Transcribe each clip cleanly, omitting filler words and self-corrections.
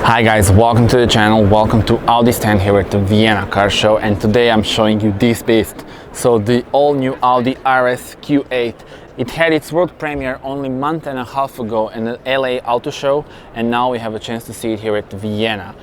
Hi guys, welcome to the channel, welcome to Audi stand here at the Vienna car show, and today I'm showing you this beast. So the all new Audi RS Q8. It had its world premiere only a month and a half ago in the LA Auto Show, and now we have a chance to see it here at Vienna.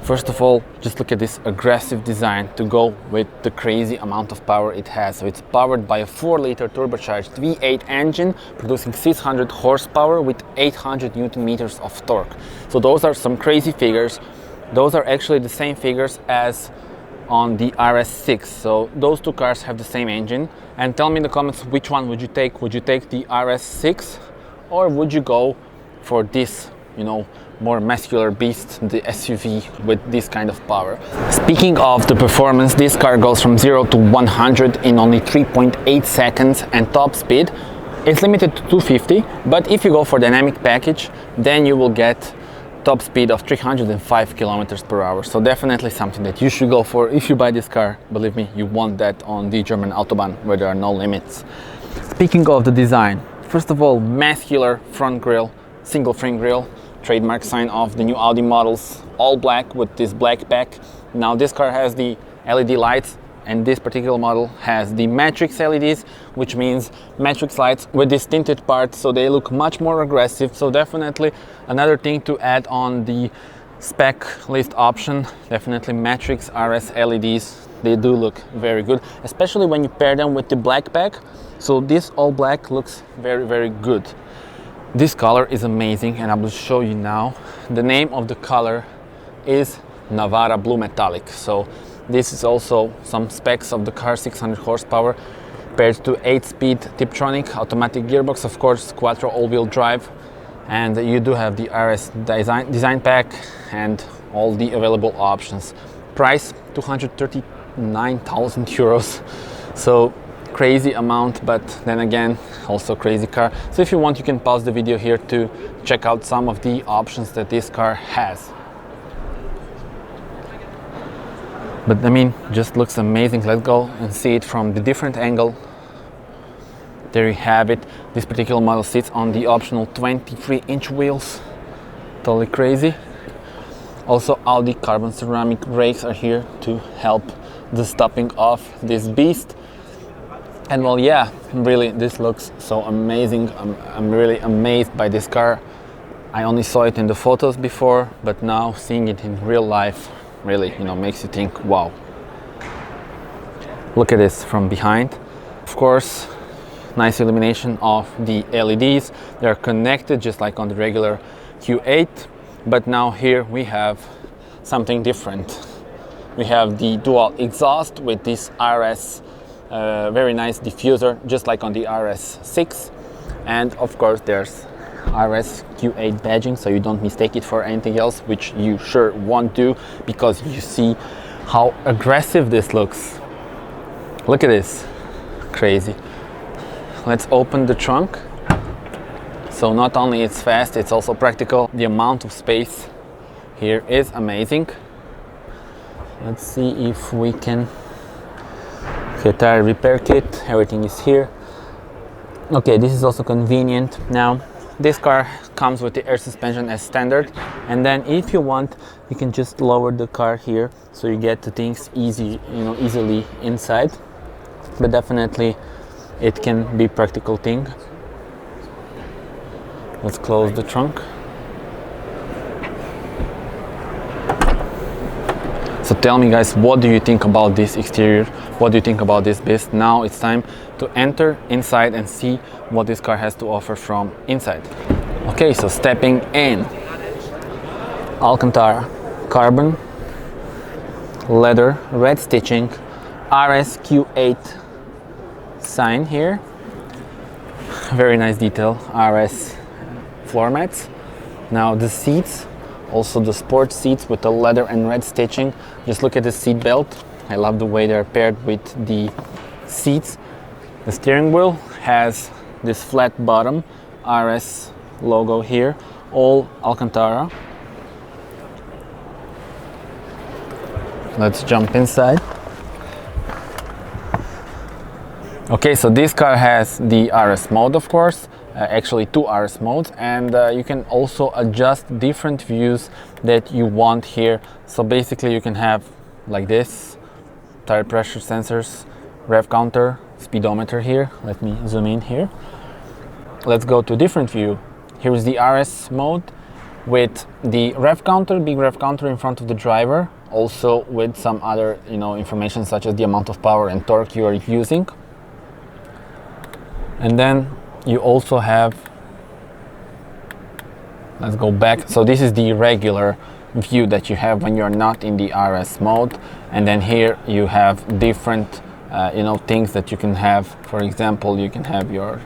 First of all, just look at this aggressive design to go with the crazy amount of power it has. So it's powered by a 4-liter turbocharged V8 engine producing 600 horsepower with 800 Newton meters of torque. So those are some crazy figures. Those are actually the same figures as on the RS6. So those two cars have the same engine. And tell me in the comments, which one would you take? Would you take the RS6 or would you go for this, more muscular beast, the SUV with this kind of power? Speaking of the performance, this car goes from 0 to 100 in only 3.8 seconds, and top speed is limited to 250, but if you go for dynamic package, then you will get top speed of 305 kilometers per hour. So definitely something that you should go for if you buy this car. Believe me, you want that on the German Autobahn where there are no limits. Speaking of the design, first of all, muscular front grille, single frame grille, trademark sign of the new Audi models, all black with this black pack. Now this car has the LED lights, and this particular model has the matrix LEDs, which means matrix lights with this tinted part, so they look much more aggressive. So definitely another thing to add on the spec list option, definitely matrix RS LEDs. They do look very good, especially when you pair them with the black pack. So this all black looks very, very good. This color is amazing, and I will show you now. The name of the color is Navarra Blue Metallic. So this is also some specs of the car: 600 horsepower paired to 8-speed Tiptronic automatic gearbox, of course quattro all-wheel drive, and you do have the RS design pack and all the available options. Price 239,000 euros. So crazy amount, but then again also crazy car. So if you want, you can pause the video here to check out some of the options that this car has. But I mean, just looks amazing. Let's go and see it from the different angle. There you have it. This particular model sits on the optional 23-inch wheels. Totally crazy. Also, Audi carbon ceramic brakes are here to help the stopping of this beast. And well, yeah, really, this looks so amazing. I'm really amazed by this car. I only saw it in the photos before, but now seeing it in real life really, makes you think, wow. Look at this from behind. Of course, nice illumination of the LEDs. They're connected just like on the regular Q8, but now here we have something different. We have the dual exhaust with this RS very nice diffuser, just like on the RS6, and of course there's RS Q8 badging, so you don't mistake it for anything else, which you sure won't do, because you see how aggressive this looks. Look at this, crazy. Let's open the trunk. So not only it's fast, it's also practical. The amount of space here is amazing. Let's see if we can. Okay, tire repair kit, everything is here. Okay, this is also convenient. Now, this car comes with the air suspension as standard, and then if you want, you can just lower the car here, so you get the things easily inside. But definitely, it can be a practical thing. Let's close the trunk. So tell me guys, what do you think about this exterior? What do you think about this beast? Now it's time to enter inside and see what this car has to offer from inside. Okay, so stepping in. Alcantara, carbon, leather, red stitching, RS Q8 sign here. Very nice detail, RS floor mats. Now the seats. Also the sport seats with the leather and red stitching. Just look at the seat belt. I love the way they're paired with the seats. The steering wheel has this flat bottom RS logo here, all Alcantara. Let's jump inside. Okay, so this car has the RS mode, of course, actually 2 RS modes, and you can also adjust different views that you want here. So basically you can have like this, tire pressure sensors, rev counter, speedometer here. Let me zoom in here. Let's go to a different view. Here is the RS mode with the rev counter, big rev counter in front of the driver, also with some other information such as the amount of power and torque you are using. And then you also have, let's go back. So this is the regular view that you have when you're not in the RS mode. And then here you have different things that you can have. For example, you can have your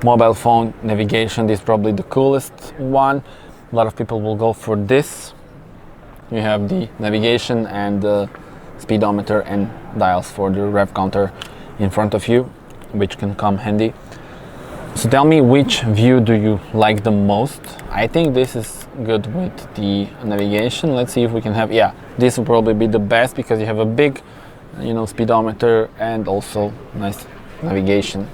mobile phone navigation. This is probably the coolest one. A lot of people will go for this. You have the navigation and the speedometer and dials for the rev counter in front of you, which can come handy. So tell me, which view do you like the most? I think this is good with the navigation. Let's see if we can have, yeah, this will probably be the best because you have a big speedometer and also nice navigation.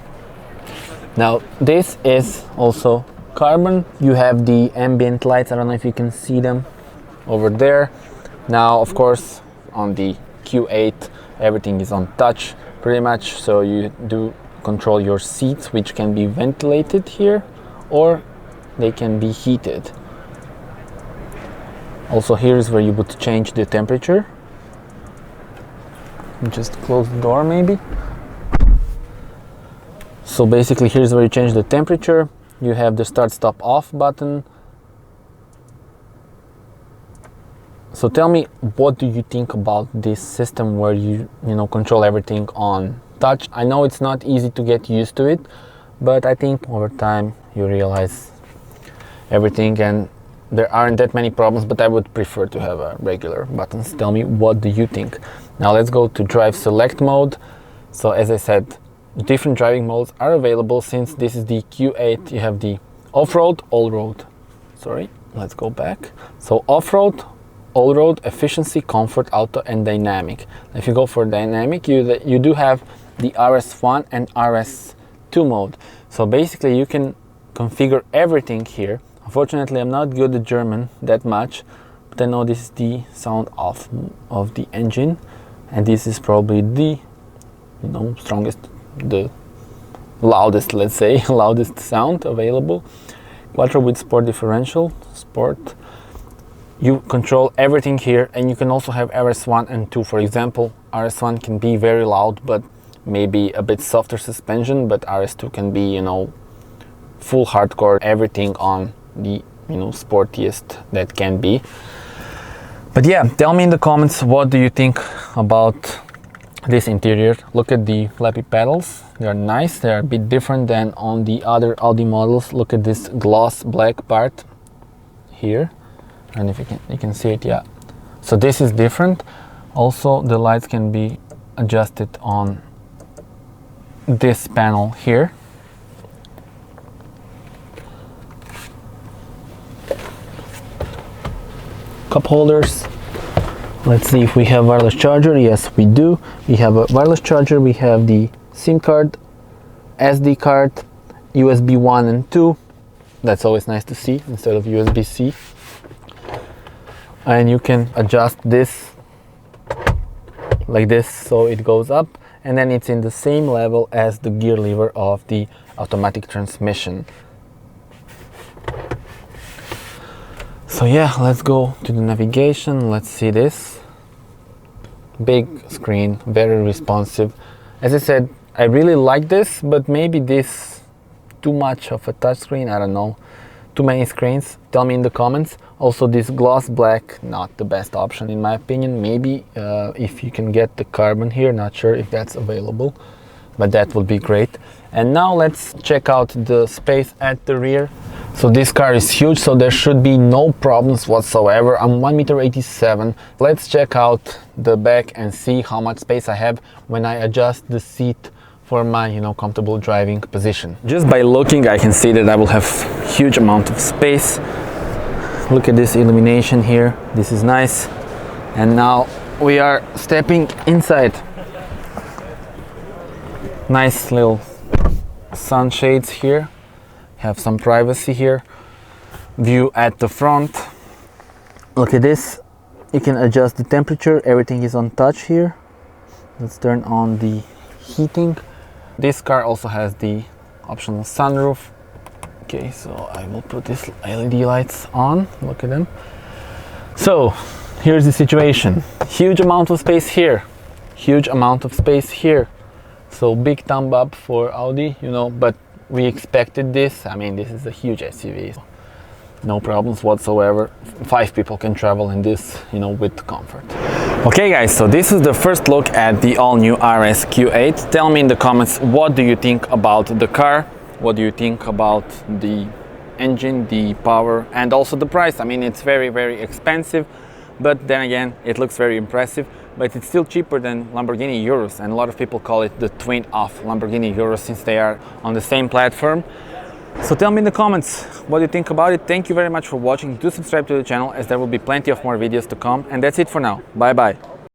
Now this is also carbon. You have the ambient lights. I don't know if you can see them over there. Now of course on the Q8 everything is on touch pretty much, so you do control your seats, which can be ventilated here or they can be heated. Also here is where you would change the temperature. Just close the door maybe. So basically here's where you change the temperature. You have the start stop off button. So tell me, what do you think about this system where you control everything on touch? I know it's not easy to get used to it, but I think over time you realize everything and there aren't that many problems, but I would prefer to have regular buttons. Tell me, what do you think? Now let's go to drive select mode. So as I said, different driving modes are available. Since this is the Q8, you have the off-road, all-road. Sorry, let's go back. So off-road, all-road, efficiency, comfort, auto, and dynamic. If you go for dynamic, you do have the RS1 and RS2 mode. So basically you can configure everything here. Unfortunately, I'm not good at German that much, but I know this is the sound of the engine, and this is probably the strongest, the loudest, let's say, loudest sound available. Quattro with sport differential, sport. You control everything here, and you can also have RS1 and 2. For example, RS1 can be very loud, but maybe a bit softer suspension, but RS2 can be, full hardcore, everything on the, sportiest that can be. But yeah, tell me in the comments, what do you think about this interior? Look at the flappy pedals. They are nice. They are a bit different than on the other Audi models. Look at this gloss black part here. And if you can see it, yeah. So this is different. Also, the lights can be adjusted on this panel here. Cup holders. Let's see if we have wireless charger. Yes, we do. We have a wireless charger. We have the SIM card, SD card, USB 1 and 2. That's always nice to see instead of USB-C. And you can adjust this like this, so it goes up, and then it's in the same level as the gear lever of the automatic transmission. So yeah, let's go to the navigation. Let's see this. Big screen, very responsive. As I said, I really like this, but maybe this too much of a touchscreen, I don't know. Too many screens. Tell me in the comments. Also, this gloss black, not the best option in my opinion. Maybe if you can get the carbon here, not sure if that's available, but that would be great. And now let's check out the space at the rear. So this car is huge, so there should be no problems whatsoever. I'm 1.87 m. Let's check out the back and see how much space I have when I adjust the seat for my comfortable driving position. Just by looking, I can see that I will have huge amount of space. Look at this illumination here. This is nice. And now we are stepping inside. Nice little sunshades here. have some privacy here. View at the front. Look at this. You can adjust the temperature. Everything is on touch here. Let's turn on the heating. This car also has the optional sunroof. Okay, so I will put these LED lights on. Look at them. So here's the situation. Huge amount of space here. Huge amount of space here. So big thumb up for Audi, you know, but we expected this. I mean, this is a huge SUV. No problems whatsoever. 5 people can travel in this, you know, with comfort. Okay guys, so this is the first look at the all-new RS Q8. Tell me in the comments, what do you think about the car? What do you think about the engine, the power, and also the price? I mean, it's very, very expensive, but then again, it looks very impressive. But it's still cheaper than Lamborghini Urus, and a lot of people call it the twin of Lamborghini Urus since they are on the same platform. So tell me in the comments what you think about it. Thank you very much for watching. Do subscribe to the channel, as there will be plenty of more videos to come. And that's it for now. Bye bye.